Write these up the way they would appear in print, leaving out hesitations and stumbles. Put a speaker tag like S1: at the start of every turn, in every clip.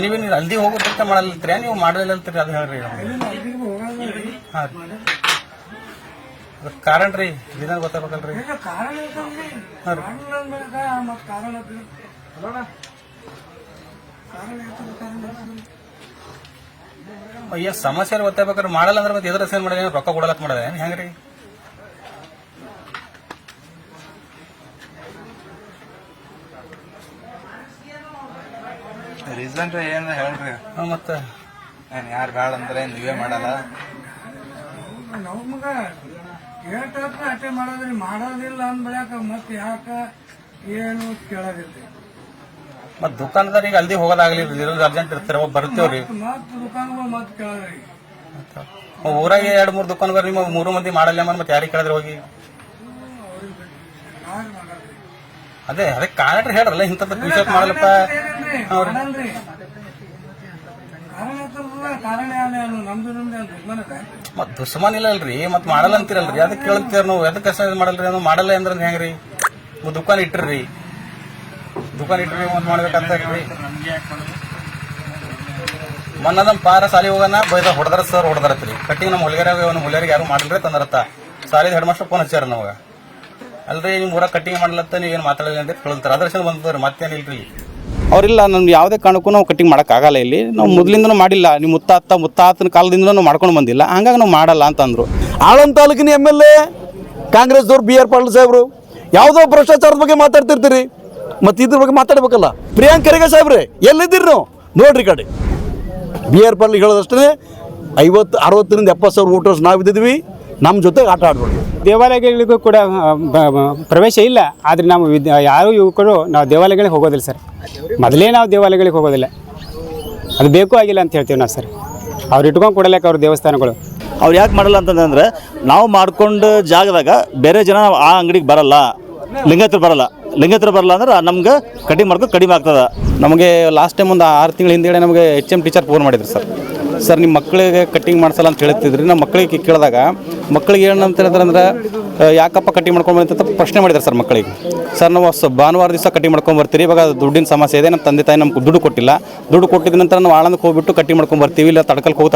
S1: ನೀವು ಹಲ್ದಿ ಹೋಗೋದಕ್ಕೆ ಮಾಡಲ್ಲತ್ರಿ ನೀವು ಮಾಡಲಿಲ್ಲತ್ರಿ ಅದು ಹೇಳ್ರಿ ಹಾಂ ರೀ ಕಾರಣ ರೀ ಇದನ್ನ ಗೊತ್ತಾಗಬೇಕಲ್ರಿ ಅಯ್ಯ ಸಮಸ್ಯೆ ಗೊತ್ತಾಗ್ಬೇಕಾದ್ರೆ ಮಾಡಲ್ಲ ಅಂದ್ರೆ ಮತ್ತೆ ಎದುರು ಸೇನ್ ಮಾಡಿದೆ ರೊಕ್ಕ ಕೊಡಲತ್ ಮಾಡಿದೆ ಹೆಂಗ್ರಿ
S2: ರೀಸನ್ ಏನ್ ಹೇಳ್ರಿ
S1: ಮತ್ತೆ
S2: ಯಾರು ಬೇಡ ಅಂದ್ರೆ ನೀವೇ ಮಾಡಲ್ಲ
S3: ನಮಗ ಅಷ್ಟೇ ಮಾಡೋದ್ರಿ ಮಾಡೋದಿಲ್ಲ ಅಂದ್ಬಳಕ ಮತ್ತೆ ಯಾಕ ಏನು ಕೇಳೋದಿಲ್ಲ
S1: ಮತ್ ದುಕಾನ್ದಾರಿಗೆ ಅಲ್ದಿ ಹೋಗೋದಾಗ್ಲಿ ಅರ್ಜೆಂಟ್ ಇರ್ತಾರ ಬರ್ತೇವ್ರಿ
S3: ಮತ್ ದುಕಾನ್ಗಳು ಮತ್ ಕೇಳದ್ರಿ
S1: ಊರಾಗೆ 2-3 ದುಕಾನ್ಗಳು ನಿಮ್ಮ 3 ಮಂದಿ ಮಾಡಲ್ಲ ಮತ್ತೆ ಯಾರಿಗೆ ಕೇಳಿದ್ರೆ ಹೋಗಿ ಅದೇ ಕಾರಣ ಹೇಳ್ರಲ್ಲ ಇಂಥದ್ದು ವಿಷಯ ಮಾಡಲ್ಲಪ್ಪ ಮತ್ ದುಶ್ಮನ್ ಇಲ್ಲ ಅಲ್ರಿ ಮತ್ ಮಾಡಲ್ಲ ಅಂತೀರಲ್ರಿ ಅದಕ್ಕೆ ಕೇಳ್ತೀರ ನಾವು ಎದಕ್ಕೆ ಮಾಡಲ್ರಿ ನಾವು ಮಾಡಲ್ಲ ಅಂದ್ರೆ ಹೆಂಗ್ರಿ ದುಕಾನ್ ಇಟ್ಟಿರ್ರಿ ಮತ್ ಮಾಡ್ಬೇಕಂತ ಮೊನ್ನ ನಮ್ ಪಾರ ಸಾಲಿ ಹೋಗೋಣ ಬೈದ ಹೊಡೆದ್ರ ಸರ್ ಹೊಡೆದರತ್ರಿ ಕಟ್ಟಿಂಗ್ ನಮ್ಮ ಹುಲಿಯರಿಗೆ ಯಾರು ಮಾಡಿಲ್ರಿ ತಂದರತ್ತ ಸಾಲಿದ ಹೆಡ್ ಮಾಸ್ಟರ್ ಫೋನ್ ಹಚ್ಚಾರ ನಮಗ ಅಲ್ರಿ ನಿಮ್ ಊರಾಗ ಕಟ್ಟಿಂಗ್ ಮಾಡ್ಲತ್ತ ನೀವೇನು ಮಾತಾಡಲ್ಲ ಅಂತ ಕೇಳ್ತಾರೆ ಅದ್ರ ಬಂದ್ರಿ ಮತ್ತೇನಿಲ್ರಿ ಅವ್ರಿಲ್ಲ ನಮ್ಗೆ ಯಾವುದೇ ಕಾರಣಕ್ಕೂ ನಾವು ಕಟ್ಟಿಂಗ್ ಮಾಡೋಕ್ಕಾಗಲ್ಲ ಇಲ್ಲಿ ನಾವು ಮೊದಲಿಂದನೂ ಮಾಡಿಲ್ಲ ನೀವು ಮುತ್ತಾತನ ಕಾಲದಿಂದ ನಾವು ಮಾಡ್ಕೊಂಡು ಬಂದಿಲ್ಲ ಹಂಗಾಗಿ ನಾವು ಮಾಡಲ್ಲ ಅಂತಂದ್ರು.
S4: ಆಳಂದ ತಾಲೂಕಿನ MLA ಕಾಂಗ್ರೆಸ್ದವ್ರು BR ಪಾಟೀಲ್ ಸಾಹೇಬ್ರು ಯಾವುದೋ ಭ್ರಷ್ಟಾಚಾರದ ಬಗ್ಗೆ ಮಾತಾಡ್ತಿರ್ತೀರಿ, ಮತ್ತು ಇದ್ರ ಬಗ್ಗೆ ಮಾತಾಡ್ಬೇಕಲ್ಲ. ಪ್ರಿಯಾಂಕ್ ಖರ್ಗೆ ಸಾಹೇಬ್ರೆ ಎಲ್ಲಿದ್ದೀರಿ ನಾವು ನೋಡ್ರಿ ಕಡೆ BR ಪಾಟೀಲ್ ಹೇಳೋದಷ್ಟೇ 50-60 70 ಸಾವಿರ ವೋಟರ್ಸ್ ನಾವಿದ್ದೀವಿ, ನಮ್ಮ ಜೊತೆಗೆ ಆಟ ಆಡ್ಬೋದು.
S5: ದೇವಾಲಯಗಳಿಗೂ ಕೂಡ ಪ್ರವೇಶ ಇಲ್ಲ, ಆದರೆ ನಾವು ಯಾರು ಯುವಕರು ನಾವು ದೇವಾಲಯಗಳಿಗೆ ಹೋಗೋದಿಲ್ಲ ಸರ್. ಮೊದಲೇ ನಾವು ದೇವಾಲಯಗಳಿಗೆ ಹೋಗೋದಿಲ್ಲ, ಅದು ಬೇಕು ಆಗಿಲ್ಲ ಅಂತ ಹೇಳ್ತೀವಿ ನಾವು ಸರ್. ಅವ್ರು ಇಟ್ಕೊಂಡು ಕೊಡಲಿಕ್ಕೆ ಅವ್ರ ದೇವಸ್ಥಾನಗಳು
S6: ಅವ್ರು ಯಾಕೆ ಮಾಡಲ್ಲ ಅಂತಂದರೆ ನಾವು ಮಾಡ್ಕೊಂಡು ಜಾಗದಾಗ ಬೇರೆ ಜನ ಆ ಅಂಗಡಿಗೆ ಬರಲ್ಲ, ಲಿಂಗಾಯತರು ಬರಲ್ಲ ಅಂದ್ರೆ ನಮ್ಗೆ ಕಟಿಂಗ್ ಮಾಡ್ಕೊಂಡು ಕಡಿಮೆ ಆಗ್ತದೆ.
S1: ನಮಗೆ ಲಾಸ್ಟ್ ಟೈಮ್ ಒಂದು 6 ತಿಂಗಳ ಹಿಂದೆ ನಮಗೆ HM ಟೀಚರ್ ಫೋನ್ ಮಾಡಿದ್ರು ಸರ್ ನಿಮ್ಮ ಮಕ್ಕಳಿಗೆ ಕಟ್ಟಿಂಗ್ ಮಾಡಿಸಲ್ಲ ಅಂತ ಹೇಳ್ತಿದ್ರಿ. ನಮ್ಮ ಮಕ್ಕಳಿಗೆ ಕೇಳಿದಾಗ ಮಕ್ಕಳಿಗೆ ಏನಂತ ಹೇಳಿದ್ರೆ ಯಾಕಪ್ಪ ಕಟ್ಟಿಂಗ್ ಮಾಡ್ಕೊಂಡು ಅಂತ ಪ್ರಶ್ನೆ ಮಾಡಿದ್ದಾರೆ ಸರ್ ಮಕ್ಕಳಿಗೆ. ಸರ್ ನಾವು ಭಾನುವಾರ ದಿವಸ ಕಟ್ಟಿಂಗ್ ಮಾಡ್ಕೊಂಡು ಬರ್ತೀರಿ, ಇವಾಗ ದುಡ್ಡಿನ ಸಮಸ್ಯೆ ಇದೆ, ನಮ್ಮ ತಂದೆ ತಾಯಿ ನಮ್ಗೆ ದುಡ್ಡು ಕೊಟ್ಟಿಲ್ಲ, ದುಡ್ಡು ಕೊಟ್ಟಿದ ನಂತರ ನಾವು ಆಳಂದಕ್ಕೆ ಹೋಗ್ಬಿಟ್ಟು ಕಟ್ಟಿಂಗ್ ಮಾಡ್ಕೊಂಡು ಬರ್ತೀವಿ, ಇಲ್ಲ ತಡ್ಕಲ್ಗೆ ಹೋಗಿ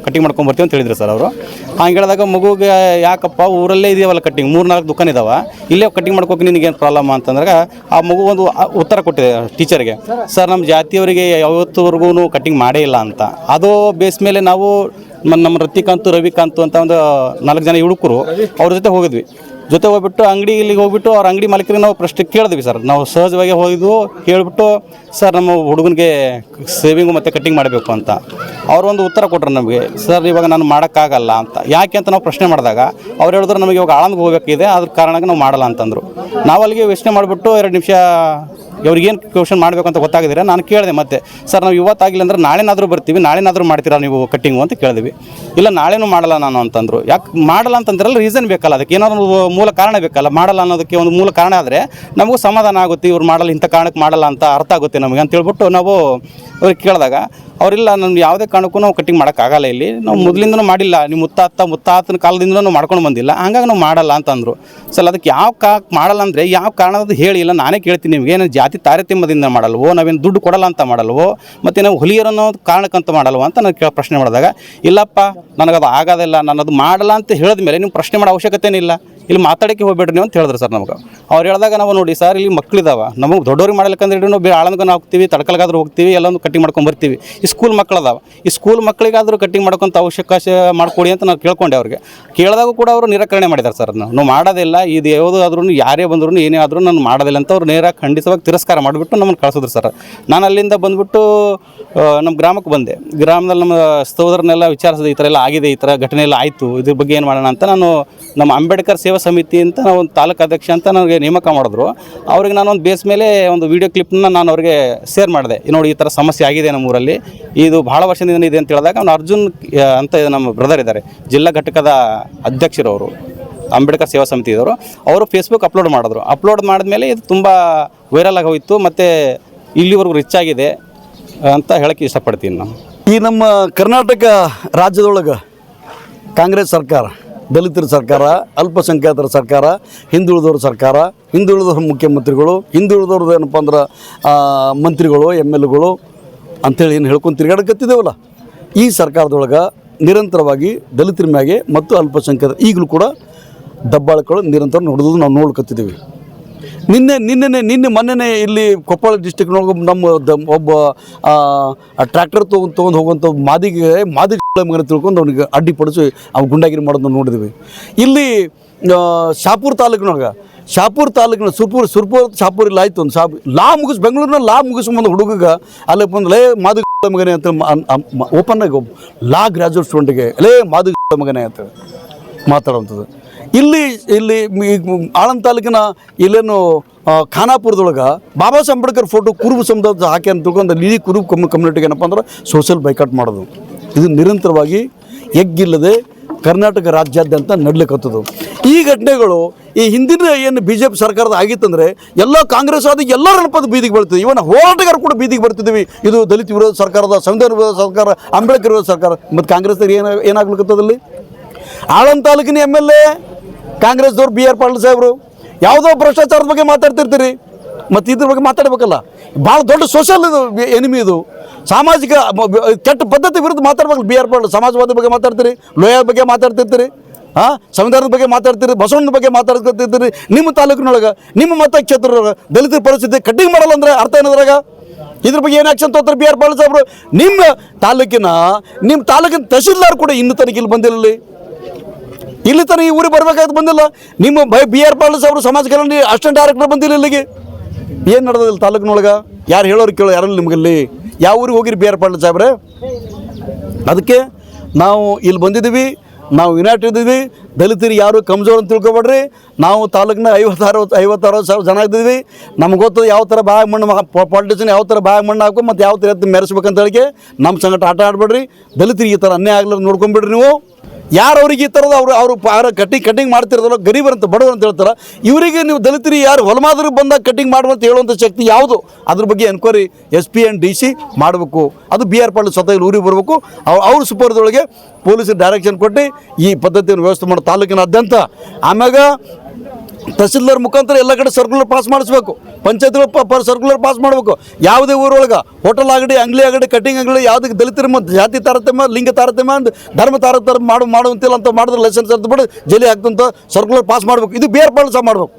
S1: ಕಟ್ಟಿಂಗ್ ಮಾಡ್ಕೊಂಡು ಬರ್ತೀವಿ ಅಂತ ಹೇಳಿದ್ರು ಸರ್ ಅವರು. ಹಂಗೆ ಹೇಳಿದಾಗ ಮಗುಗೆ ಯಾಕಪ್ಪ ಊರಲ್ಲೇ ಇದೆಯವಲ್ಲ ಕಟ್ಟಿಂಗ್ 3-4 ದುಕಾನ್ ಇದಾವೆ, ಇಲ್ಲೇ ಕಟ್ಟಿಂಗ್ ಮಾಡ್ಕೋಕೆ ನಿನಗೇನು ಪ್ರಾಬ್ಲಮ್ ಅಂತಂದಾಗ ಆ ಮಗು ಒಂದು ಉತ್ತರ ಕೊಟ್ಟಿದೆ ಟೀಚರ್ಗೆ, ಸರ್ ನಮ್ಮ ಜಾತಿಯವರಿಗೆ ಯಾವತ್ತುವರೆಗೂ ಕಟ್ಟಿಂಗ್ ಮಾಡೇ ಇಲ್ಲ ಅಂತ. ಅದು ಬೇಸ್ ಮೇಲೆ ನಾವು ನಮ್ಮ ರವಿಕಾಂತ್ ಅಂತ ಒಂದು 4 ಜನ ಯುವಕರು ಅವ್ರ ಜೊತೆ ಹೋಗಿದ್ವಿ. ಹೋಗ್ಬಿಟ್ಟು ಅಂಗಡಿಗೆ ಹೋಗ್ಬಿಟ್ಟು ಅವ್ರ ಅಂಗಡಿ ಮಾಲೀಕರಿಗೆ ನಾವು ಪ್ರಶ್ನೆ ಕೇಳಿದ್ವಿ ಸರ್. ನಾವು ಸಹಜವಾಗಿ ಹೋಗಿದ್ವು, ಕೇಳಿಬಿಟ್ಟು ಸರ್ ನಮ್ಮ ಹುಡುಗನಿಗೆ ಸೇವಿಂಗು ಮತ್ತು ಕಟ್ಟಿಂಗ್ ಮಾಡಬೇಕು ಅಂತ ಅವರು ಒಂದು ಉತ್ತರ ಕೊಟ್ಟರು ನಮಗೆ. ಸರ್ ಇವಾಗ ನಾನು ಮಾಡೋಕ್ಕಾಗಲ್ಲ ಅಂತ. ಯಾಕೆ ಅಂತ ನಾವು ಪ್ರಶ್ನೆ ಮಾಡಿದಾಗ ಅವ್ರು ಹೇಳಿದ್ರು ನಮಗೆ ಇವಾಗ ಆಳಂದ್ಗೆ ಹೋಗಬೇಕಿದೆ, ಅದ್ರ ಕಾರಣಕ್ಕೆ ನಾವು ಮಾಡಲ್ಲ ಅಂತಂದರು. ನಾವು ಅಲ್ಲಿಗೆ ಯೋಚನೆ ಮಾಡಿಬಿಟ್ಟು 2 ನಿಮಿಷ ಇವ್ರಿಗೇನು ಕ್ವಶನ್ ಮಾಡಬೇಕು ಅಂತ ಗೊತ್ತಾಗಿದ್ದೀರಾ ನಾನು ಕೇಳಿದೆ ಮತ್ತೆ, ಸರ್ ನಾವು ಇವತ್ತಾಗಿಲ್ಲ ಅಂದ್ರೆ ನಾಳೆನಾದರೂ ಬರ್ತೀವಿ, ನಾಳೆನಾದರೂ ಮಾಡ್ತೀರಾ ನೀವು ಕಟ್ಟಿಂಗು ಅಂತ ಕೇಳಿದ್ವಿ. ಇಲ್ಲ ನಾಳೆನೂ ಮಾಡಲ್ಲ ನಾನು ಅಂತಂದರು. ಯಾಕೆ ಮಾಡಲ್ಲ ಅಂತಂದ್ರಲ್ಲ ರೀಸನ್ ಬೇಕಲ್ಲ, ಅದಕ್ಕೆ ಏನಾದ್ರು ಮೂಲ ಕಾರಣ ಬೇಕಲ್ಲ. ಮಾಡಲ್ಲ ಅನ್ನೋದಕ್ಕೆ ಒಂದು ಮೂಲ ಕಾರಣ ಆದರೆ ನಮಗೂ ಸಮಾಧಾನ ಆಗುತ್ತೆ, ಇವ್ರು ಮಾಡಲ್ಲ ಇಂಥ ಕಾರಣಕ್ಕೆ ಮಾಡಲ್ಲ ಅಂತ ಅರ್ಥ ಆಗುತ್ತೆ ನಮಗೆ ಅಂತ ಹೇಳ್ಬಿಟ್ಟು ನಾವು ಅವ್ರಿಗೆ ಕೇಳಿದಾಗ ಅವರಿಲ್ಲ ನಮ್ಗೆ ಯಾವುದೇ ಕಾರಣಕ್ಕೂ ನಾವು ಕಟ್ಟಿಂಗ್ ಮಾಡೋಕ್ಕಾಗಲ್ಲ, ಇಲ್ಲಿ ನಾವು ಮೊದಲಿಂದನೂ ಮಾಡಿಲ್ಲ, ನೀವು ಮುತ್ತಾತನ ಕಾಲದಿಂದ ನಾವು ಮಾಡ್ಕೊಂಡು ಬಂದಿಲ್ಲ, ಹಂಗಾಗಿ ನಾವು ಮಾಡಲ್ಲ ಅಂತಂದರು. ಸರ್ ಅದಕ್ಕೆ ಮಾಡಲ್ಲ ಅಂದರೆ ಯಾವ ಕಾರಣದ ಹೇಳಿ, ಇಲ್ಲ ನಾನೇ ಕೇಳ್ತೀನಿ ನಿಮಗೆ, ಏನು ಜಾತಿ ತಾರತಮ್ಯದಿಂದ ಮಾಡಲ್ವೋ, ನಾವೇನು ದುಡ್ಡು ಕೊಡಲ್ಲ ಅಂತ ಮಾಡಲ್ವೋ, ಮತ್ತು ನಾವು ಹುಲಿಯರನ್ನೋ ಕಾರಣಕ್ಕಂತ ಮಾಡಲ್ವೋ ಅಂತ ನಾನು ಪ್ರಶ್ನೆ ಮಾಡಿದಾಗ ಇಲ್ಲಪ್ಪ ನನಗದು ಆಗೋದಿಲ್ಲ, ನಾನು ಅದು ಮಾಡಲ್ಲ ಅಂತ ಹೇಳಿದ ಮೇಲೆ ನೀವು ಪ್ರಶ್ನೆ ಮಾಡೋ ಅವಶ್ಯಕತೆನಿಲ್ಲ, ಇಲ್ಲಿ ಮಾತಾಡೋಕ್ಕೆ ಹೋಗ್ಬೇಡ್ರಿ ನೀವು ಅಂತ ಹೇಳಿದ್ರು ಸರ್ ನಮ್ಗೆ. ಅವ್ರು ಹೇಳಿದಾಗ ನಾವು ನೋಡಿ ಸರ್ ಇಲ್ಲಿ ಮಕ್ಕಳಿದಾವೆ, ನಮಗೆ ದೊಡ್ಡವ್ರಿಗೆ ಮಾಡಲಿಕ್ಕಂದ್ರೆ ನಾವು ಆಳಂದಕ್ಕೆ ಹೋಗ್ತೀವಿ, ತಡ್ಕಲ್ಗಾದ್ರೂ ಹೋಗ್ತೀವಿ, ಎಲ್ಲೊಂದು ಕಟ್ಟಿಂಗ್ ಮಾಡ್ಕೊಂಡು ಬರ್ತೀವಿ. ಈ ಸ್ಕೂಲ್ ಮಕ್ಕಳದಾವೆ, ಈ ಸ್ಕೂಲ್ ಮಕ್ಕಳಿಗಾದರೂ ಕಟ್ಟಿಂಗ್ ಮಾಡ್ಕೊಂತ ಅವಕಾಶ ಮಾಡಿಕೊಡಿ ಅಂತ ನಾವು ಕೇಳ್ಕೊಂಡೆ. ಅವ್ರಿಗೆ ಕೇಳಿದಾಗ ಕೂಡ ಅವರು ನಿರಾಕರಣೆ ಮಾಡಿದ್ದಾರೆ ಸರ್. ನಾವು ಮಾಡೋದಿಲ್ಲ, ಇದು ಯಾವುದಾದ್ರೂ ಯಾರೇ ಬಂದರೂ ಏನೇ ಆದರೂ ನಾನು ಮಾಡೋದಿಲ್ಲ ಅಂತ ಅವ್ರು ನೇರ ಖಂಡಿತವಾಗಿ ತಿರಸ್ಕಾರ ಮಾಡಿಬಿಟ್ಟು ನಮ್ಮನ್ನು ಕಳಿಸಿದ್ರು ಸರ್. ನಾನು ಅಲ್ಲಿಂದ ಬಂದುಬಿಟ್ಟು ನಮ್ಮ ಗ್ರಾಮಕ್ಕೆ ಬಂದೆ. ಗ್ರಾಮದಲ್ಲಿ ನಮ್ಮ ಸಹೋದರನ್ನೆಲ್ಲ ವಿಚಾರಿಸಿದೆ, ಈ ಥರ ಎಲ್ಲ ಆಗಿದೆ, ಈ ಥರ ಘಟನೆ ಎಲ್ಲ ಆಯಿತು, ಇದ್ರ ಬಗ್ಗೆ ಏನು ಮಾಡೋಣ ಅಂತ ನಾನು ನಮ್ಮ ಅಂಬೇಡ್ಕರ್ ಸೇವಾ ಸಮಿತಿ ಅಂತ ನಾವು ಒಂದು ತಾಲೂಕು ಅಧ್ಯಕ್ಷ ಅಂತ ನನಗೆ ನೇಮಕ ಮಾಡಿದ್ರು. ಅವ್ರಿಗೆ ನಾನು ಒಂದು ಬೇಸ್ ಮೇಲೆ ಒಂದು ವೀಡಿಯೋ ಕ್ಲಿಪ್ನ ನಾನು ಅವ್ರಿಗೆ ಶೇರ್ ಮಾಡಿದೆ. ನೋಡಿ ಈ ಥರ ಸಮಸ್ಯೆ ಆಗಿದೆ ನಮ್ಮ ಊರಲ್ಲಿ, ಇದು ಭಾಳ ವರ್ಷದಿಂದ ಇದೆ ಅಂತ ಹೇಳಿದಾಗ ಅವ್ನು ಅರ್ಜುನ್ ಅಂತ ನಮ್ಮ ಬ್ರದರ್ ಇದ್ದಾರೆ, ಜಿಲ್ಲಾ ಘಟಕದ ಅಧ್ಯಕ್ಷರವರು, ಅಂಬೇಡ್ಕರ್ ಸೇವಾ ಸಮಿತಿ ಇದ್ದವರು, ಅವರು ಫೇಸ್ಬುಕ್ ಅಪ್ಲೋಡ್ ಮಾಡಿದ್ರು. ಅಪ್ಲೋಡ್ ಮಾಡಿದ್ಮೇಲೆ ಇದು ತುಂಬ ವೈರಲ್ ಆಗಿ ಹೋಯಿತು, ಮತ್ತು ಇಲ್ಲಿವರೆಗೂ ರಿಚ್ ಆಗಿದೆ ಅಂತ ಹೇಳೋಕ್ಕೆ ಇಷ್ಟಪಡ್ತೀನಿ ನಾನು.
S4: ಈ ನಮ್ಮ ಕರ್ನಾಟಕ ರಾಜ್ಯದೊಳಗೆ ಕಾಂಗ್ರೆಸ್ ಸರ್ಕಾರ, ದಲಿತರ ಸರ್ಕಾರ, ಅಲ್ಪಸಂಖ್ಯಾತರ ಸರ್ಕಾರ, ಹಿಂದುಳಿದವ್ರ ಸರ್ಕಾರ, ಹಿಂದುಳಿದವ್ರ ಮುಖ್ಯಮಂತ್ರಿಗಳು, ಹಿಂದುಳಿದವ್ರದ್ದು ಏನಪ್ಪ ಅಂದ್ರೆ ಮಂತ್ರಿಗಳು, MLAಗಳು ಅಂಥೇಳಿ ಏನು ಹೇಳ್ಕೊಂಡು ತಿರುಗಾಡಕತ್ತಿದ್ದೇವಲ್ಲ, ಈ ಸರ್ಕಾರದೊಳಗೆ ನಿರಂತರವಾಗಿ ದಲಿತರ ಮ್ಯಾಗೆ ಮತ್ತು ಅಲ್ಪಸಂಖ್ಯಾತ ಈಗಲೂ ಕೂಡ ದಬ್ಬಾಳಿಕೆಗಳು ನಿರಂತರ ನೋಡೋದು ನಾವು ನೋಡ್ಕೊತಿದ್ದೀವಿ. ನಿನ್ನೆ ಮೊನ್ನೆನೇ ಇಲ್ಲಿ ಕೊಪ್ಪಳ ಡಿಸ್ಟಿಕ್ನೊಳಗೆ ನಮ್ಮ ಒಬ್ಬ ಟ್ರ್ಯಾಕ್ಟರ್ ತೊಗೊಂಡು ಹೋಗುವಂಥ ಮಾದಿ ಮಗನ ತಿಳ್ಕೊಂಡು ಅವ್ನಿಗೆ ಅಡ್ಡಿಪಡಿಸಿ ಅವ್ನು ಗುಂಡಾಗಿರಿ ಮಾಡೋದನ್ನ ನೋಡಿದ್ವಿ. ಇಲ್ಲಿ ಶಾಪುರ ತಾಲೂಕಿನೊಳಗೆ ಸುರ್ಪುರ್ ಶಾಪುರ್ ಇಲ್ಲ ಆಯ್ತು ಒಂದು ಬೆಂಗಳೂರಿನ ಲಾ ಮುಗಿಸ್ಬಂದು ಹುಡುಗಗೆ ಅಲ್ಲಿ ಬಂದು ಲೇ ಮಾದಿ ಮಗನೇ ಅಂತ ಓಪನ್ ಆಗಿ ಲಾ ಗ್ರ್ಯಾಜುಯೇಟ್ ಸ್ಟೂಡೆಂಟ್ಗೆ ಲೇ ಮಾದಿ ಮಗನೇ ಅಂತ ಮಾತಾಡೋವಂಥದ್ದು. ಇಲ್ಲಿ ಆಳಂದ ತಾಲೂಕಿನ ಇಲ್ಲೇನು ಖಾನಾಪುರದೊಳಗೆ ಬಾಬಾ ಸಾಹೇಬ್ ಅಂಬೇಡ್ಕರ್ ಫೋಟೋ ಕುರುಬ ಸಮುದಾಯ ಹಾಕಿ ಅಂತ ತಿಳ್ಕೊಂಡು ಇಡೀ ಕುರುಬ ಕಮ್ಯುನಿಟಿಗೆ ಏನಪ್ಪ ಅಂದ್ರೆ ಸೋಷಿಯಲ್ ಬೈಕಾಟ್ ಮಾಡೋದು. ಇದು ನಿರಂತರವಾಗಿ ಎಗ್ಗಿಲ್ಲದೆ ಕರ್ನಾಟಕ ರಾಜ್ಯಾದ್ಯಂತ ನಡ್ಲಿಕ್ಕತ್ತದು. ಈ ಘಟನೆಗಳು ಈ ಹಿಂದಿನ ಏನು BJP ಸರ್ಕಾರದ ಆಗಿತ್ತಂದರೆ ಎಲ್ಲ ಕಾಂಗ್ರೆಸ್ ಆದ ಎಲ್ಲರ ನೆನಪದ ಬೀದಿಗೆ ಬರ್ತಿದ್ವಿ. ಇವನ್ನ ಹೋರಾಟಗಾರ ಕೂಡ ಬೀದಿಗೆ ಬರ್ತಿದ್ವಿ. ಇದು ದಲಿತ ವಿರೋಧ ಸರ್ಕಾರದ, ಸಂವಿಧಾನ ವಿರೋಧ ಸರ್ಕಾರ, ಅಂಬೇಡ್ಕರ್ ವಿರೋಧ ಸರ್ಕಾರ. ಮತ್ತು ಕಾಂಗ್ರೆಸ್ದಾಗ ಏನಾಗ್ಲಿಕ್ಕತ್ತದಲ್ಲಿ ಆಳಂದ ತಾಲೂಕಿನ MLA ಕಾಂಗ್ರೆಸ್ದವ್ರು BR ಪಾಟೀಲ್ ಸಾಹೇಬರು ಯಾವುದೋ ಭ್ರಷ್ಟಾಚಾರದ ಬಗ್ಗೆ ಮಾತಾಡ್ತಿರ್ತೀರಿ, ಮತ್ತು ಇದ್ರ ಬಗ್ಗೆ ಮಾತಾಡಬೇಕಲ್ಲ. ಭಾಳ ದೊಡ್ಡ ಸೋಷಿಯಲ್ ಇದು ಎನಿಮಿ, ಇದು ಸಾಮಾಜಿಕ ಕೆಟ್ಟ ಪದ್ಧತಿ ವಿರುದ್ಧ ಮಾತಾಡ್ಬೇಕು. BR ಪಾಟೀಲ್ ಸಮಾಜವಾದ ಬಗ್ಗೆ ಮಾತಾಡ್ತೀರಿ, ಲೋಯರ್ ಬಗ್ಗೆ ಮಾತಾಡ್ತಿರ್ತೀರಿ, ಸಂವಿಧಾನದ ಬಗ್ಗೆ ಮಾತಾಡ್ತೀರಿ, ಬಸವಣ್ಣನ ಬಗ್ಗೆ ಮಾತಾಡ್ತಿರ್ತೀರಿ. ನಿಮ್ಮ ತಾಲೂಕಿನೊಳಗೆ ನಿಮ್ಮ ಮತಕ್ಷೇತ್ರದೊಳಗೆ ದಲಿತರ ಪರಿಸ್ಥಿತಿ ಕಟ್ಟಿಂಗ್ ಮಾಡಲ್ಲ ಅಂದರೆ ಅರ್ಥ ಏನದ್ರಾಗ? ಇದ್ರ ಬಗ್ಗೆ ಏನು ಆ್ಯಕ್ಷನ್ ತೊಗೊತಾರೆ BR ಪಾಟೀಲ್ ಸಾಹೇಬರು? ನಿಮ್ಮ ತಾಲೂಕಿನ ತಹಶೀಲ್ದಾರ್ ಕೂಡ ಇನ್ನೂ ತನಕ ಇಲ್ಲಿ ಬಂದಿಲ್ಲ. ಇಲ್ಲಿ ತನಕ ಈ ಊರಿಗೆ ಬರಬೇಕಾದ್ರೆ ಬಂದಿಲ್ಲ. ನಿಮ್ಮ BR ಪಾಟೀಲ್ ಸಾಹೇಬರು ಸಮಾಜ ಕಲ್ಯಾಣ ಅಸಿಸ್ಟೆಂಟ್ ಡೈರೆಕ್ಟರ್ ಬಂದಿಲ್ಲ ಇಲ್ಲಿಗೆ. ಏನು ನಡೆದಿಲ್ಲ ತಾಲೂಕಿನೊಳಗೆ? ಯಾರು ಹೇಳೋರು ಕೇಳೋ ಯಾರಲ್ಲಿ ನಿಮಗಲ್ಲಿ? ಯಾವ ಊರಿಗೆ ಹೋಗಿರಿ BR ಪಾಟೀಲ್ ಸಾಹೇಬ್ರೆ? ಅದಕ್ಕೆ ನಾವು ಇಲ್ಲಿ ಬಂದಿದ್ದೀವಿ, ನಾವು ಯುನೈಟ್ ಇದ್ದೀವಿ. ದಲಿತರು ಯಾರು ಕಮ್ಜೋರ್ ಅಂತ ತಿಳ್ಕೊಬೇಡ್ರಿ. ನಾವು ತಾಲೂಕಿನ 50-60 ಸಾವಿರ ಜನ ಇದ್ದೀವಿ. ನಮ್ಗೆ ಗೊತ್ತದ ಯಾವ ಥರ ಬಾಯಾಗ ಮಣ್ಣು ಪಾಲಿಟಿಷನ್ ಯಾವ ಥರ ಬಾಯಾಗ ಮಣ್ಣು ಹಾಕೋ ಮತ್ತು ಯಾವ ಥರ ಮೆರೆಸ್ಬೇಕಂತ ಹೇಳಿಕೆ ನಮ್ಮ ಸಂಗಟ ಆಟ ಆಡಬೇಡ್ರಿ. ದಲಿತರಿಗೆ ಈ ಥರ ಅನ್ಯಾಯ ಆಗ್ಲಾರ ನೋಡ್ಕೊಂಬಿಡ್ರಿ ನೀವು. ಯಾರು ಅವ್ರಿಗೆ ಈ ಥರದ ಅವರು ಕಟ್ಟಿಂಗ್ ಮಾಡ್ತಿರೋದಲ್ಲ ಗರೀಬರಂತ ಬಡವರು ಅಂತ ಹೇಳ್ತಾರೆ. ಇವರಿಗೆ ನೀವು ದಲಿತರಿಗೆ ಯಾರು ಹೊಲಮಾದ್ರಿಗೆ ಬಂದಾಗ ಕಟ್ಟಿಂಗ್ ಮಾಡುವಂತ ಹೇಳುವಂಥ ಶಕ್ತಿ ಯಾವುದು? ಅದ್ರ ಬಗ್ಗೆ ಎನ್ಕ್ವೈರಿ SP and DC ಮಾಡಬೇಕು. ಅದು BR ಪಾಟೀಲ್ ಸ್ವತಃ ಊರಿಗೆ ಬರಬೇಕು. ಅವ್ರ ಸುಪರ್ದೊಳಗೆ ಪೊಲೀಸರು ಡೈರೆಕ್ಷನ್ ಕೊಟ್ಟು ಈ ಪದ್ಧತಿಯನ್ನು ವ್ಯವಸ್ಥೆ ಮಾಡೋ ತಾಲೂಕಿನಾದ್ಯಂತ. ಆಮ್ಯಾಗ ತಹಸೀಲ್ದಾರ್ ಮುಖಾಂತರ ಎಲ್ಲ ಕಡೆ ಸರ್ಕ್ಯುಲರ್ ಪಾಸ್ ಮಾಡಿಸ್ಬೇಕು. ಪಂಚಾಯತ್ಗಳು ಸರ್ಕ್ಯುಲರ್ ಪಾಸ್ ಮಾಡಬೇಕು. ಯಾವುದೇ ಊರೊಳಗೆ ಹೋಟೆಲ್ ಆಗಲಿ, ಅಂಗಡಿ ಆಗಲಿ, ಕಟ್ಟಿಂಗ್ ಆಗಲಿ ಯಾವುದಕ್ಕೆ ದಲಿತರ ಜಾತಿ ತಾರತಮ್ಯ, ಲಿಂಗ ತಾರತಮ್ಯ, ಧರ್ಮ ತಾರತಮ್ಯ ಮಾಡುವಂತಿಲ್ಲ ಅಂತ ಮಾಡಿದ್ರೆ ಲೈಸೆನ್ಸ್ ಅಂತ ಬಿಟ್ಟು ಜೈಲಿ ಹಾಕ್ತಂತ ಸರ್ಕ್ಯುಲರ್ ಪಾಸ್ ಮಾಡಬೇಕು. ಇದು BR ಪಾಟೀಲ್ ಸಹ ಮಾಡಬೇಕು.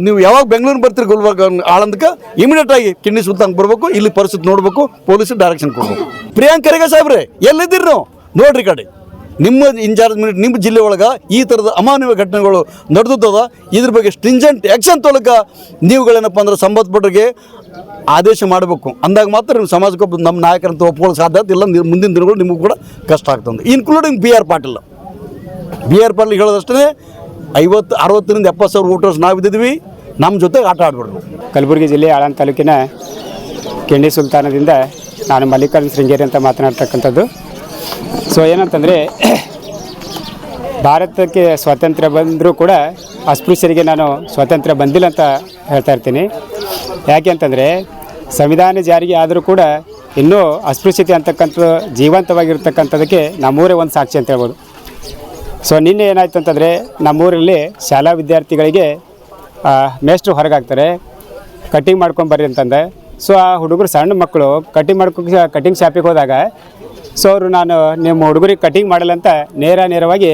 S4: ನೀವು ಯಾವಾಗ ಬೆಂಗಳೂರು ಬರ್ತೀರಿ ಗುಲ್ಬರ್ಗ ಆಳಂದಕ್ಕೆ ಇಮಿಡಿಯೇಟ್ ಆಗಿ ಕಿಡ್ನಿ ಸುಲ್ತಾನ್ ಬರಬೇಕು. ಇಲ್ಲಿ ಪರಿಸ್ಥಿತಿ ನೋಡಬೇಕು, ಪೊಲೀಸರು ಡೈರೆಕ್ಷನ್ ಕೊಡಬೇಕು. ಪ್ರಿಯಾಂಕ್ ಖರ್ಗೆ ಸಾಹೇಬ್ರೆ ಎಲ್ಲಿದ್ದೀರಿ ನೀವು? ನೋಡ್ರಿ ಕಡೆ ನಿಮ್ಮ ಇನ್ಚಾರ್ಜ್ ಮಿನಿಟ್ ನಿಮ್ಮ ಜಿಲ್ಲೆ ಒಳಗೆ ಈ ಥರದ ಅಮಾನವೀಯ ಘಟನೆಗಳು ನಡೆದದ. ಇದ್ರ ಬಗ್ಗೆ ಸ್ಟ್ರಿಂಜೆಂಟ್ ಆ್ಯಕ್ಷನ್ ತೊಗೊಳಕ್ಕೆ ನೀವುಗಳೇನಪ್ಪ ಅಂದ್ರೆ ಸಂಬಂಧಪಟ್ಟರಿಗೆ ಆದೇಶ ಮಾಡಬೇಕು. ಅಂದಾಗ ಮಾತ್ರ ನೀವು ಸಮಾಜಕ್ಕೆ ನಮ್ಮ ನಾಯಕರಂತ ಒಪ್ಕೊಳ್ಳೋ ಸಾಧ್ಯತೆ ಇಲ್ಲ. ಮುಂದಿನ ದಿನಗಳು ನಿಮಗೂ ಕೂಡ ಕಷ್ಟ ಆಗ್ತದೆ, ಇನ್ಕ್ಲೂಡಿಂಗ್ BR ಪಾಟೀಲ್ ಹೇಳೋದಷ್ಟೇ 50-60 70 ಸಾವಿರ ವೋಟರ್ಸ್ ನಾವಿದ್ದೀವಿ. ನಮ್ಮ ಜೊತೆ ಆಟ ಆಡ್ಬಿಡ್ಬೇಕು.
S5: ಕಲಬುರಗಿ ಜಿಲ್ಲೆ ಆಳಂದ ತಾಲೂಕಿನ ಕಿಂಡಿ ಸುಲ್ತಾನದಿಂದ ನಾನು ಮಲ್ಲಿಕಾರ್ಜುನ ಶೃಂಗೇರಿ ಅಂತ ಮಾತನಾಡ್ತಕ್ಕಂಥದ್ದು. ಸೊ ಏನಂತಂದರೆ, ಭಾರತಕ್ಕೆ ಸ್ವಾತಂತ್ರ್ಯ ಬಂದರೂ ಕೂಡ ಅಸ್ಪೃಶ್ಯರಿಗೆ ನಾನು ಸ್ವಾತಂತ್ರ್ಯ ಬಂದಿಲ್ಲ ಅಂತ ಹೇಳ್ತಾ ಇರ್ತೀನಿ. ಯಾಕೆ ಅಂತಂದರೆ, ಸಂವಿಧಾನ ಜಾರಿಗೆ ಆದರೂ ಕೂಡ ಇನ್ನೂ ಅಸ್ಪೃಶ್ಯತೆ ಅಂತಕ್ಕಂಥದ್ದು ಜೀವಂತವಾಗಿರ್ತಕ್ಕಂಥದ್ದಕ್ಕೆ ನಮ್ಮೂರೇ ಒಂದು ಸಾಕ್ಷಿ ಅಂತ ಹೇಳ್ಬೋದು. ಸೊ ನಿನ್ನೆ ಏನಾಯ್ತು ಅಂತಂದರೆ, ನಮ್ಮೂರಲ್ಲಿ ಶಾಲಾ ವಿದ್ಯಾರ್ಥಿಗಳಿಗೆ ಮೇಷ್ಟ್ರು ಹೊರಗಾಗ್ತಾರೆ, ಕಟ್ಟಿಂಗ್ ಮಾಡ್ಕೊಂಬರ್ರಿ ಅಂತಂದೆ. ಸೊ ಆ ಹುಡುಗರು ಸಣ್ಣ ಮಕ್ಕಳು ಕಟ್ಟಿಂಗ್ ಶಾಪಿಗೆ ಹೋದಾಗ ಸೊ ಅವರು ನಾನು ನಿಮ್ಮ ಹುಡುಗರಿಗೆ ಕಟ್ಟಿಂಗ್ ಮಾಡಲ್ಲ ಅಂತ ನೇರವಾಗಿ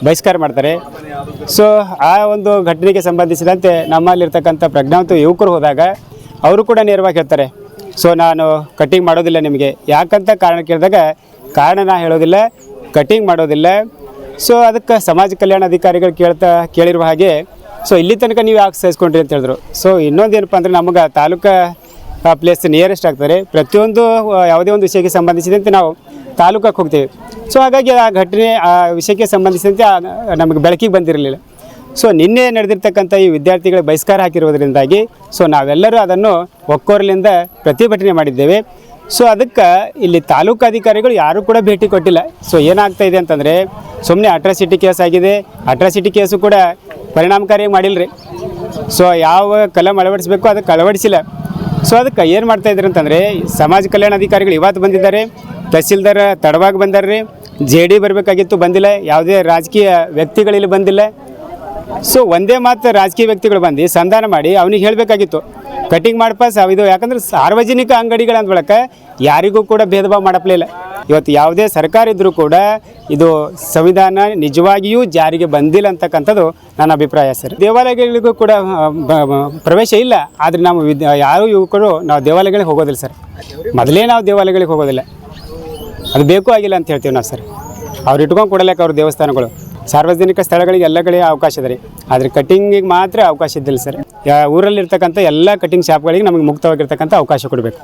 S5: ಬಹಿಷ್ಕಾರ ಮಾಡ್ತಾರೆ. ಸೊ ಆ ಒಂದು ಘಟನೆಗೆ ಸಂಬಂಧಿಸಿದಂತೆ ನಮ್ಮಲ್ಲಿರ್ತಕ್ಕಂಥ ಪ್ರಜ್ಞಾವಂತ ಯುವಕರು ಹೋದಾಗ ಅವರು ಕೂಡ ನೇರವಾಗಿ ಹೇಳ್ತಾರೆ, ಸೊ ನಾನು ಕಟ್ಟಿಂಗ್ ಮಾಡೋದಿಲ್ಲ ನಿಮಗೆ. ಯಾಕಂತ ಕಾರಣ ಕೇಳಿದಾಗ ಕಾರಣ ನಾ ಹೇಳೋದಿಲ್ಲ, ಕಟ್ಟಿಂಗ್ ಮಾಡೋದಿಲ್ಲ. ಸೊ ಅದಕ್ಕೆ ಸಮಾಜ ಕಲ್ಯಾಣ ಅಧಿಕಾರಿಗಳು ಕೇಳಿರುವ ಹಾಗೆ, ಸೊ ಇಲ್ಲಿ ತನಕ ನೀವು ಯಾಕೆ ಸಹಿಸ್ಕೊಂಡ್ರಿ ಅಂತ ಹೇಳಿದ್ರು. ಸೊ ಇನ್ನೊಂದು ಏನಪ್ಪ ಅಂದರೆ, ನಮಗೆ ತಾಲೂಕು ಪ್ಲೇಸ್ ನಿಯರೆಸ್ಟ್ ಆಗ್ತಾರೆ. ಪ್ರತಿಯೊಂದು ಯಾವುದೇ ಒಂದು ವಿಷಯಕ್ಕೆ ಸಂಬಂಧಿಸಿದಂತೆ ನಾವು ತಾಲೂಕಕ್ಕೆ ಹೋಗ್ತೀವಿ. ಸೊ ಹಾಗಾಗಿ ಆ ಘಟನೆ ಆ ವಿಷಯಕ್ಕೆ ಸಂಬಂಧಿಸಿದಂತೆ ನಮಗೆ ಬೆಳಕಿಗೆ ಬಂದಿರಲಿಲ್ಲ. ಸೊ ನಿನ್ನೆ ನಡೆದಿರ್ತಕ್ಕಂಥ ಈ ವಿದ್ಯಾರ್ಥಿಗಳ ಬಹಿಷ್ಕಾರ ಹಾಕಿರೋದ್ರಿಂದಾಗಿ ಸೊ ನಾವೆಲ್ಲರೂ ಅದನ್ನು ಒಕ್ಕೊರಲಿಂದ ಪ್ರತಿಭಟನೆ ಮಾಡಿದ್ದೇವೆ. ಸೊ ಅದಕ್ಕೆ ಇಲ್ಲಿ ತಾಲೂಕು ಅಧಿಕಾರಿಗಳು ಯಾರೂ ಕೂಡ ಭೇಟಿ ಕೊಟ್ಟಿಲ್ಲ. ಸೊ ಏನಾಗ್ತಾ ಇದೆ ಅಂತಂದರೆ, ಸುಮ್ಮನೆ ಅಟ್ರಾಸಿಟಿ ಕೇಸ್ ಆಗಿದೆ. ಅಟ್ರಾಸಿಟಿ ಕೇಸು ಕೂಡ ಪರಿಣಾಮಕಾರಿಯಾಗಿ ಮಾಡಿಲ್ಲರಿ. ಸೊ ಯಾವ ಕಲಂ ಅಳವಡಿಸಬೇಕು ಅದಕ್ಕೆ ಅಳವಡಿಸಿಲ್ಲ. ಸೊ ಅದಕ್ಕೆ ಏನು ಮಾಡ್ತಾಯಿದ್ರು ಅಂತಂದರೆ, ಸಮಾಜ ಕಲ್ಯಾಣ ಅಧಿಕಾರಿಗಳು ಇವತ್ತು ಬಂದಿದ್ದಾರೆ, ತಹಸೀಲ್ದಾರ್ ತಡವಾಗಿ ಬಂದಾರ್ರಿ, JD ಬರಬೇಕಾಗಿತ್ತು ಬಂದಿಲ್ಲ, ಯಾವುದೇ ರಾಜಕೀಯ ವ್ಯಕ್ತಿಗಳಿಲ್ಲಿ ಬಂದಿಲ್ಲ. ಸೊ ಒಂದೇ ಮಾತು ರಾಜಕೀಯ ವ್ಯಕ್ತಿಗಳು ಬಂದು ಸಂಧಾನ ಮಾಡಿ ಅವನಿಗೆ ಹೇಳಬೇಕಾಗಿತ್ತು ಕಟಿಂಗ್ ಮಾಡಪ್ಪ ಇದು ಯಾಕಂದ್ರೆ ಸಾರ್ವಜನಿಕ ಅಂಗಡಿಗಳು ಅಂದ ಬಳಿಕ ಯಾರಿಗೂ ಕೂಡ ಭೇದ ಭಾವ ಮಾಡಪ್ಲೇ ಇಲ್ಲ. ಇವತ್ತು ಯಾವುದೇ ಸರ್ಕಾರ ಇದ್ದರೂ ಕೂಡ ಇದು ಸಂವಿಧಾನ ನಿಜವಾಗಿಯೂ ಜಾರಿಗೆ ಬಂದಿಲ್ಲ ಅಂತಕ್ಕಂಥದ್ದು ನನ್ನ ಅಭಿಪ್ರಾಯ ಸರ್. ದೇವಾಲಯಗಳಿಗೂ ಕೂಡ ಪ್ರವೇಶ ಇಲ್ಲ, ಆದರೆ ನಾವು ಯಾರು ಯುವಕರು ನಾವು ದೇವಾಲಯಗಳಿಗೆ ಹೋಗೋದಿಲ್ಲ ಸರ್. ಮೊದಲೇ ನಾವು ದೇವಾಲಯಗಳಿಗೆ ಹೋಗೋದಿಲ್ಲ, ಅದು ಬೇಕು ಆಗಿಲ್ಲ ಅಂತ ಹೇಳ್ತೀವಿ ನಾವು ಸರ್. ಅವ್ರು ಇಟ್ಕೊಂಡು ಕೊಡಲಿಕ್ಕೆ ಅವ್ರ ದೇವಸ್ಥಾನಗಳು ಸಾರ್ವಜನಿಕ ಸ್ಥಳಗಳಿಗೆ ಎಲ್ಲ ಕಡೆ ಅವಕಾಶ ಇದೆ ರೀ, ಆದರೆ ಕಟಿಂಗಿಗೆ ಮಾತ್ರ ಅವಕಾಶ ಇದ್ದಿಲ್ಲ ಸರ್. ಊರಲ್ಲಿರ್ತಕ್ಕಂಥ ಎಲ್ಲ ಕಟಿಂಗ್ ಶಾಪ್ಗಳಿಗೆ ನಮಗೆ ಮುಕ್ತವಾಗಿರ್ತಕ್ಕಂಥ ಅವಕಾಶ ಕೊಡಬೇಕು.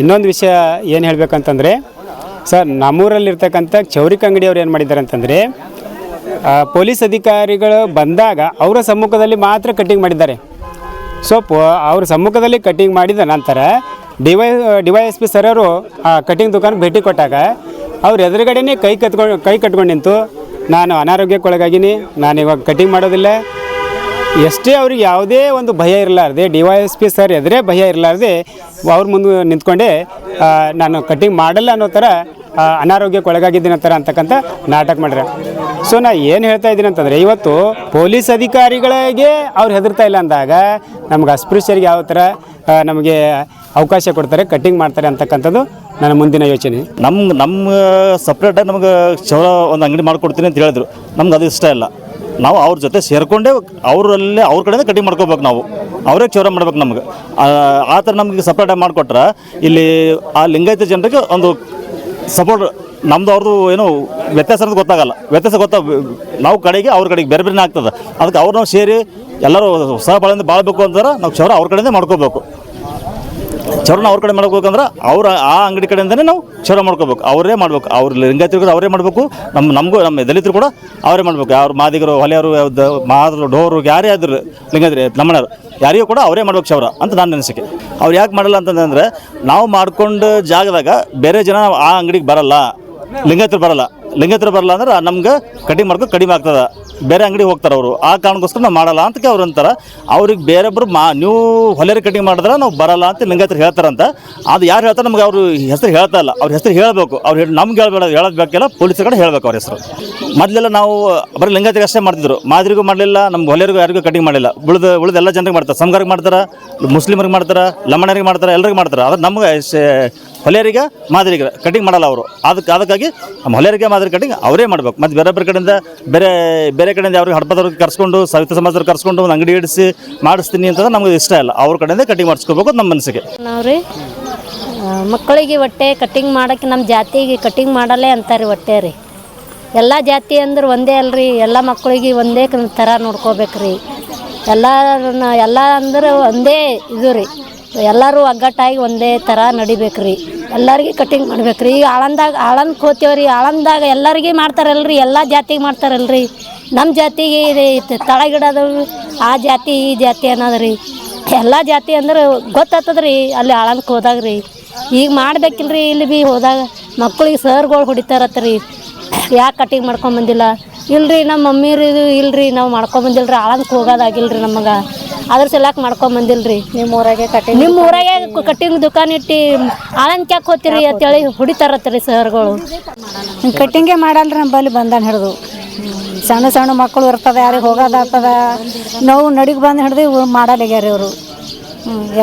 S5: ಇನ್ನೊಂದು ವಿಷಯ ಏನು ಹೇಳಬೇಕಂತಂದರೆ ಸರ್, ನಮ್ಮೂರಲ್ಲಿರ್ತಕ್ಕಂಥ ಕ್ಷೌರಿಕ ಅಂಗಡಿಯವ್ರು ಏನು ಮಾಡಿದ್ದಾರೆ ಅಂತಂದರೆ ಪೊಲೀಸ್ ಅಧಿಕಾರಿಗಳು ಬಂದಾಗ ಅವರ ಸಮ್ಮುಖದಲ್ಲಿ ಮಾತ್ರ ಕಟಿಂಗ್ ಮಾಡಿದ್ದಾರೆ. ಸೊ ಅವ್ರ ಸಮ್ಮುಖದಲ್ಲಿ ಕಟಿಂಗ್ ಮಾಡಿದ ನಂತರ DYSP ಸರ್ ಅವರು ಆ ಕಟಿಂಗ್ ದುಕಾನ್ಗೆ ಭೇಟಿ ಕೊಟ್ಟಾಗ ಅವ್ರ ಎದುರುಗಡೆನೇ ಕೈ ಕಟ್ಕೊಂಡು ನಿಂತು ನಾನು ಅನಾರೋಗ್ಯಕ್ಕೊಳಗಾಗಿನಿ, ನಾನು ಇವಾಗ ಕಟಿಂಗ್ ಮಾಡೋದಿಲ್ಲ, ಎಷ್ಟೇ ಅವ್ರಿಗೆ ಯಾವುದೇ ಒಂದು ಭಯ ಇರಲಾರ್ದೆ DYSP ಸರ್ ಎದುರೇ ಭಯ ಇರಲಾರ್ದೆ ಅವ್ರ ಮುಂದೆ ನಿಂತ್ಕೊಂಡೆ ನಾನು ಕಟಿಂಗ್ ಮಾಡಲ್ಲ ಅನ್ನೋ ಥರ ಅನಾರೋಗ್ಯಕ್ಕೊಳಗಾಗಿದ್ದೀನಿ ಅಂತಾರೆ ಅಂತಕ್ಕಂಥ ನಾಟಕ ಮಾಡ್ರೆ. ಸೊ ನಾ ಏನು ಹೇಳ್ತಾ ಇದ್ದೀನಿ ಅಂತಂದರೆ ಇವತ್ತು ಪೊಲೀಸ್ ಅಧಿಕಾರಿಗಳಿಗೆ ಅವ್ರು ಹೆದರ್ತಾ ಇಲ್ಲ ಅಂದಾಗ ನಮ್ಗೆ ಅಸ್ಪೃಶ್ಯರಿಗೆ ಯಾವ ಥರ ನಮಗೆ ಅವಕಾಶ ಕೊಡ್ತಾರೆ, ಕಟಿಂಗ್ ಮಾಡ್ತಾರೆ ಅಂತಕ್ಕಂಥದ್ದು ನನ್ನ ಮುಂದಿನ ಯೋಚನೆ.
S6: ನಮ್ಮ ಸಪ್ರೇಟಾಗಿ ನಮಗೆ ಕ್ಷೌರ ಒಂದು ಅಂಗಡಿ ಮಾಡಿಕೊಡ್ತೀನಿ ಅಂತ ಹೇಳಿದ್ರು. ನಮ್ಗೆ ಅದು ಇಷ್ಟ ಇಲ್ಲ. ನಾವು ಅವ್ರ ಜೊತೆ ಸೇರಿಕೊಂಡೇ ಅವರಲ್ಲೇ ಅವ್ರ ಕಡೆಯಿಂದ ಕಟಿಂಗ್ ಮಾಡ್ಕೋಬೇಕು, ನಾವು ಅವರೇ ಕ್ಷೌರ ಮಾಡ್ಬೇಕು. ನಮ್ಗೆ ಆ ಥರ ನಮಗೆ ಸಪ್ರೇಟಾಗಿ ಮಾಡಿಕೊಟ್ರೆ ಇಲ್ಲಿ ಆ ಲಿಂಗಾಯತ ಜನರಿಗೆ ಒಂದು ಸಪೋರ್ಟ್, ನಮ್ಮದು ಅವ್ರದ್ದು ಏನೋ ವ್ಯತ್ಯಾಸ ಅನ್ನೋದು ಗೊತ್ತಾಗಲ್ಲ. ನಾವು ಕಡೆಗೆ ಅವ್ರ ಕಡೆಗೆ ಬೇರೆ ಬೇರೆನೇ ಆಗ್ತದೆ. ಅದಕ್ಕೆ ಅವ್ರು ನಾವು ಸೇರಿ ಎಲ್ಲರೂ ಸಹಬಾಳ್ವೆಯಿಂದ ಬಾಳಬೇಕು ಅಂತಾರೆ. ನಾವು ಕ್ಷೌರ ಅವ್ರ ಕಡೆಯಿಂದ ಮಾಡ್ಕೋಬೇಕು. ಕ್ಷೌರನ ಅವ್ರ ಕಡೆ ಮಾಡ್ಬೇಕಂದ್ರೆ ಅವ್ರ ಆ ಅಂಗಡಿ ಕಡೆಯಿಂದನೇ ನಾವು ಕ್ಷೌರ ಮಾಡ್ಕೋಬೇಕು. ಅವರೇ ಮಾಡ್ಬೇಕು. ಅವ್ರ ಲಿಂಗಾಯತರು ಅವರೇ ಮಾಡಬೇಕು, ನಮ್ಮ ದಲಿತರು ಕೂಡ ಅವರೇ ಮಾಡಬೇಕು. ಅವ್ರ ಮಾದಿಗರು, ಹೊಲೆಯವರು, ಮಾದ್ರು, ಡೋರು ಯಾರೇ ಆದ್ರು ಲಿಂಗಾಯತರು, ನಮ್ಮನವರು ಯಾರಿಗೂ ಕೂಡ ಅವರೇ ಮಾಡ್ಬೇಕು ಕ್ಷೌರ ಅಂತ ನನ್ನ ಅನಿಸಿಕೆ. ಅವ್ರು ಯಾಕೆ ಮಾಡಲ್ಲ ಅಂತಂದರೆ ನಾವು ಮಾಡ್ಕೊಂಡು ಜಾಗದಾಗ ಬೇರೆ ಜನ ಆ ಅಂಗಡಿಗೆ ಬರಲ್ಲ, ಲಿಂಗಾಯತರು ಬರಲ್ಲ ಅಂದ್ರೆ ನಮ್ಗೆ ಕಟಿಂಗ್ ಮಾಡ್ಕೊಂಡು ಕಡಿಮೆ ಆಗ್ತದೆ, ಬೇರೆ ಅಂಗಡಿಗೆ ಹೋಗ್ತಾರೆ ಅವರು. ಆ ಕಾರಣಕ್ಕೋಸ್ಕರ ನಾವು ಮಾಡಲ್ಲ ಅಂತ ಅವ್ರು ಅಂತಾರೆ. ಅವ್ರಿಗೆ ಬೇರೊಬ್ಬರು ನೀವು ಹೊಲೆಯರು ಕಟಿಂಗ್ ಮಾಡಿದ್ರೆ ನಾವು ಬರಲ್ಲ ಅಂತ ಲಿಂಗಾಯತರು ಹೇಳ್ತಾರಂತ. ಅದು ಯಾರು ಹೇಳ್ತಾರೆ ನಮ್ಗೆ ಅವರು ಹೆಸರು ಹೇಳ್ತಾ ಇಲ್ಲ. ಅವ್ರ ಹೆಸರು ಹೇಳಬೇಕು. ಅವ್ರು ನಮ್ಗೆ ಹೇಳೋದು ಬೇಕಿಲ್ಲ, ಪೊಲೀಸರ ಕಡೆ ಹೇಳಬೇಕು ಅವ್ರ ಹೆಸರು. ಮೊದಲೆಲ್ಲ ನಾವು ಬರೀ ಲಿಂಗಾಯತರಿಗೆ ಅಷ್ಟೇ ಮಾಡ್ತಿದ್ರು, ಮಾದಿರಿಗೂ ಮಾಡಲಿಲ್ಲ, ನಮ್ಮ ಹೊಲೆಯರಿಗೂ ಯಾರಿಗೂ ಕಟಿಂಗ್ ಮಾಡಲಿಲ್ಲ. ಉಳಿದ ಎಲ್ಲ ಜನರಿಗೆ ಮಾಡ್ತಾರೆ. ಸಂಘರಿಗೆ ಮಾಡ್ತಾರೆ, ಮುಸ್ಲಿಮರಿಗೆ ಮಾಡ್ತಾರೆ, ಲಂಬಣರಿಗೆ ಮಾಡ್ತಾರೆ, ಎಲ್ಲರಿಗೂ ಮಾಡ್ತಾರೆ. ಅದು ನಮ್ಗೆ ಹೊಲೆಯರಿಗೆ ಮಾದರಿಗೆ ಕಟಿಂಗ್ ಮಾಡಲ್ಲ ಅವರು. ಅದಕ್ಕಾಗಿ ನಮ್ಮ ಹೊಲೆಯರಿಗೆ ಮಾದರಿ ಕಟಿಂಗ್ ಅವರೇ ಮಾಡ್ಬೇಕು. ಮತ್ತು ಬೇರೆ ಕಡೆಯಿಂದ ಬೇರೆ ಕಡೆಯಿಂದ ಅವ್ರಿಗೆ ಹಡಪದವ್ರಿಗೆ ಕರ್ಸ್ಕೊಂಡು, ಸವಿತ ಸಮಾಜದವ್ರಿಗೆ ಕರ್ಸ್ಕೊಂಡು ಒಂದು ಅಂಗಡಿ ಇಡಿಸಿ ಮಾಡಿಸ್ತೀನಿ ಅಂತಂದ್ರೆ ನಮಗೆ ಇಷ್ಟ ಇಲ್ಲ. ಅವ್ರ ಕಡೆಯಿಂದ ಕಟಿಂಗ್ ಮಾಡಿಸ್ಕೋಬೇಕು ನಮ್ಮ ಮನಸ್ಸಿಗೆ.
S7: ನಾವು ರೀ ಮಕ್ಕಳಿಗೆ ಹೊಟ್ಟೆ ಕಟಿಂಗ್ ಮಾಡೋಕ್ಕೆ ನಮ್ಮ ಜಾತಿಗೆ ಕಟಿಂಗ್ ಮಾಡಲ್ಲೇ ಅಂತಾರೆ ಹೊಟ್ಟೆ ರೀ. ಎಲ್ಲ ಜಾತಿ ಅಂದ್ರೆ ಒಂದೇ ಅಲ್ರಿ, ಎಲ್ಲ ಮಕ್ಕಳಿಗೆ ಒಂದೇ ಥರ ನೋಡ್ಕೋಬೇಕ್ರಿ. ಎಲ್ಲ ಅಂದ್ರೆ ಒಂದೇ ಇದು ರೀ, ಎಲ್ಲರೂ ಒಗ್ಗಟ್ಟಾಗಿ ಒಂದೇ ಥರ ನಡಿಬೇಕ್ರಿ. ಎಲ್ಲರಿಗೆ ಕಟಿಂಗ್ ಮಾಡ್ಬೇಕ್ರಿ. ಈಗ ಆಳಂದಕ್ಕೆ ಹೋಗ್ತೇವ್ರಿ, ಆಳಂದಾಗ ಎಲ್ಲರಿಗೆ ಮಾಡ್ತಾರಲ್ರಿ, ಎಲ್ಲ ಜಾತಿಗೆ ಮಾಡ್ತಾರಲ್ರಿ. ನಮ್ಮ ಜಾತಿಗೆ ತಳಗಿಡೋದು ಆ ಜಾತಿ ಈ ಜಾತಿ ಅನ್ನೋದ್ರಿ. ಎಲ್ಲ ಜಾತಿ ಅಂದ್ರೆ ಗೊತ್ತಾಗ್ತದ್ರಿ ಅಲ್ಲಿ ಆಳಂದಕ್ಕೆ ಹೋದಾಗ ರೀ. ಈಗ ಮಾಡ್ಬೇಕಿಲ್ರಿ, ಇಲ್ಲಿ ಭೀ ಹೋದಾಗ ಮಕ್ಕಳಿಗೆ ಸರ್ಗಳು ಹೊಡಿತಾರತ್ರಿ, ಯಾಕೆ ಕಟಿಂಗ್ ಮಾಡ್ಕೊಂಬಂದಿಲ್ಲ ಇಲ್ರಿ, ನಮ್ಮ ಮಮ್ಮಿರು ಇಲ್ರಿ ನಾವು ಮಾಡ್ಕೊಂಬಂದಿಲ್ರಿ, ಆಳಂದಕ್ಕೆ ಹೋಗೋದಾಗಿಲ್ರಿ ನಮಗೆ, ಅದ್ರ ಸಲಕ್ಕೆ ಮಾಡ್ಕೊಂಬಂದಿಲ್ರಿ. ನಿಮ್ಮ ಊರಾಗೆ ಕಟಿಂಗ್ ದುಕಾನ್ ಇಟ್ಟು ಆಳಂದಕ್ಕೆ ಯಾಕೆ ಹೋಗ್ತೀರಿ ಅಂತೇಳಿ ಹೊಡಿತಾರತ್ರಿ ಸರ್ಗಳು.
S8: ಕಟ್ಟಿಂಗೇ ಮಾಡಲ್ರಿ ನಮ್ಮ ಬಲ್ಲಿ ಬಂದಾನ ಹಿಡಿದು. ಸಣ್ಣ ಮಕ್ಕಳು ಇರ್ತದೆ, ಯಾರಿಗೆ ಹೋಗೋದಾಗ್ತದ, ನೋವು ನಡಿಗೆ ಬಂದು ಹಿಡ್ದು ಮಾಡಲ್ಲಾಗ್ಯಾರ ಇವರು.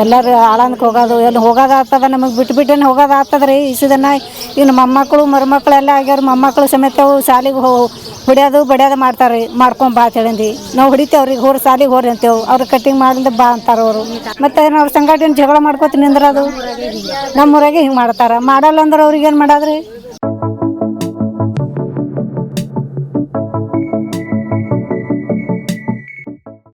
S8: ಎಲ್ಲರೂ ಆಳಂದಕ್ಕೆ ಹೋಗೋದು, ಎಲ್ಲಿ ಹೋಗೋದಾಗ್ತದ, ನಮಗೆ ಬಿಟ್ಟೇನೆ ಹೋಗೋದಾಗ್ತದೆ ರೀ. ಇಸಿದನ್ನ ಇನ್ನು ಮೊಮ್ಮಕ್ಕಳು ಮರುಮಕ್ಕಳು ಎಲ್ಲ ಆಗ್ಯಾರ. ಮೊಮ್ಮಕ್ಕಳು ಸಮೇತ ಶಾಲೆಗೆ ಹೊಡ್ಯೋದು ಬಡಿಯೋದು ಮಾಡ್ತಾರೆ, ಮಾಡ್ಕೊಂಡು ಬಾ ಅಂತೇಳಿ ನಾವು ಹೊಡಿತೇವ್ರಿ. ಶಾಲೆಗೆ ಹೋರಿ ಅಂತೇವೆ, ಅವ್ರು ಕಟ್ಟಿಂಗ್ ಮಾಡಿದ್ರೆ ಬಾ ಅಂತಾರೆ ಅವರು. ಮತ್ತು ಅವ್ರ ಸಂಘಟನೆ ಜಗಳ ಮಾಡ್ಕೊತೀನಿ ಅಂದ್ರೆ ಅದು ನಮ್ಮೂರಾಗೆ ಹಿಂಗೆ ಮಾಡ್ತಾರೆ. ಮಾಡಲ್ಲ ಅಂದ್ರೆ ಅವ್ರಿಗೆ ಏನು ಮಾಡೋದ್ರಿ.